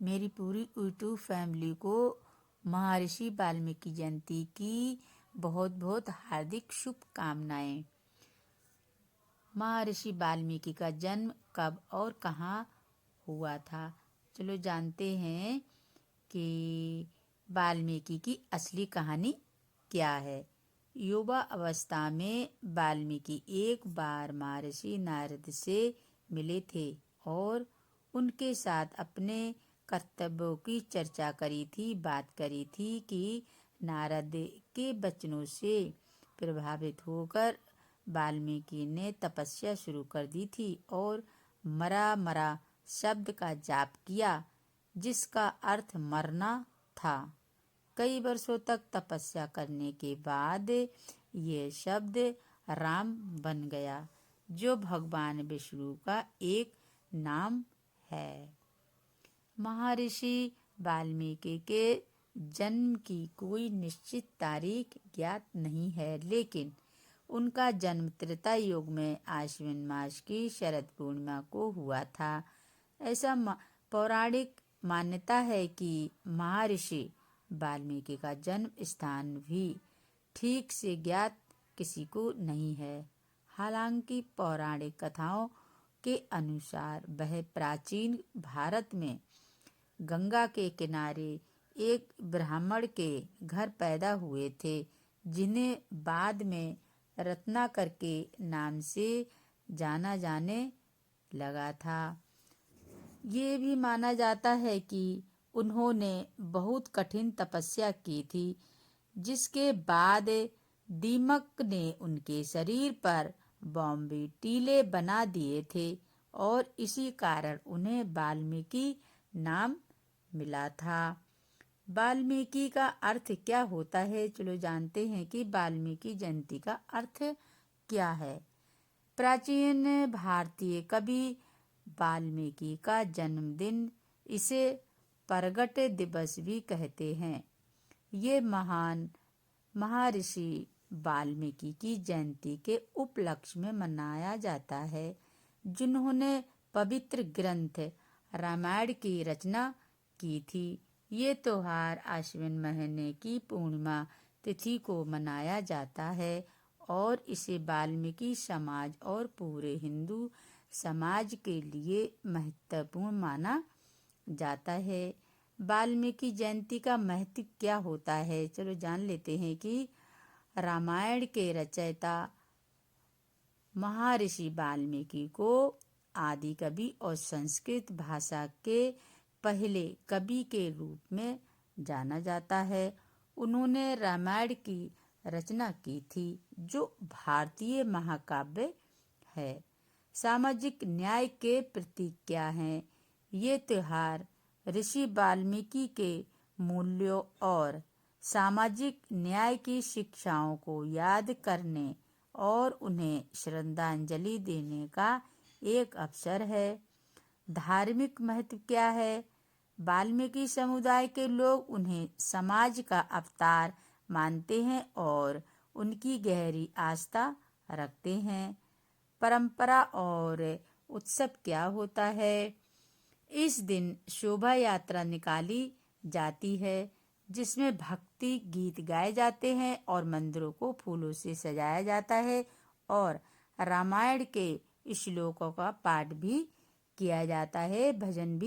मेरी पूरी YouTube family को महर्षि वाल्मीकि जयंती की बहुत बहुत हार्दिक शुभकामनाएं। महर्षि वाल्मीकि का जन्म कब और कहाँ हुआ था? चलो जानते हैं कि वाल्मीकि की असली कहानी क्या है। युवा अवस्था में वाल्मीकि एक बार महर्षि नारद से मिले थे और उनके साथ अपने कर्तव्यों की चर्चा करी थी, बात करी थी कि नारद के वचनों से प्रभावित होकर वाल्मीकि ने तपस्या शुरू कर दी थी और मरा मरा शब्द का जाप किया, जिसका अर्थ मरना था। कई वर्षों तक तपस्या करने के बाद ये शब्द राम बन गया, जो भगवान विष्णु का एक नाम है। महर्षि वाल्मीकि के जन्म की कोई निश्चित तारीख ज्ञात नहीं है, लेकिन उनका जन्म त्रेता युग में आश्विन मास की शरद पूर्णिमा को हुआ था। ऐसा पौराणिक मान्यता है कि महर्षि वाल्मीकि का जन्म स्थान भी ठीक से ज्ञात किसी को नहीं है। हालांकि पौराणिक कथाओं के अनुसार वह प्राचीन भारत में गंगा के किनारे एक ब्राह्मण के घर पैदा हुए थे, जिन्हें बाद में रत्नाकर के नाम से जाना जाने लगा था। ये भी माना जाता है कि उन्होंने बहुत कठिन तपस्या की थी, जिसके बाद दीमक ने उनके शरीर पर बॉम्बे टीले बना दिए थे और इसी कारण उन्हें वाल्मीकि नाम मिला था। वाल्मीकि का अर्थ क्या होता है? चलो जानते हैं कि वाल्मीकि जयंती का अर्थ क्या है। प्राचीन भारतीय कवि वाल्मीकि का जन्मदिन इसे प्रगट दिवस भी कहते हैं। ये महान महर्षि वाल्मीकि की जयंती के उपलक्ष्य में मनाया जाता है, जिन्होंने पवित्र ग्रंथ रामायण की रचना की थी। ये त्योहार आश्विन महीने की पूर्णिमा तिथि को मनाया जाता है और इसे वाल्मीकि समाज और पूरे हिंदू समाज के लिए महत्वपूर्ण माना जाता है। वाल्मीकि जयंती का महत्व क्या होता है? चलो जान लेते हैं कि रामायण के रचयिता महर्षि वाल्मीकि को आदि कवि और संस्कृत भाषा के पहले कवि के रूप में जाना जाता है। उन्होंने रामायण की रचना की थी, जो भारतीय महाकाव्य है। सामाजिक न्याय के प्रतीक क्या हैं? ये त्योहार ऋषि वाल्मीकि के मूल्यों और सामाजिक न्याय की शिक्षाओं को याद करने और उन्हें श्रद्धांजलि देने का एक अवसर है। धार्मिक महत्व क्या है? वाल्मीकि समुदाय के लोग उन्हें समाज का अवतार मानते हैं और उनकी गहरी आस्था रखते हैं। परंपरा और उत्सव क्या होता है? इस दिन शोभा यात्रा निकाली जाती है, जिसमें भक्ति गीत गाए जाते हैं और मंदिरों को फूलों से सजाया जाता है और रामायण के श्लोकों का पाठ भी किया जाता है, भजन भी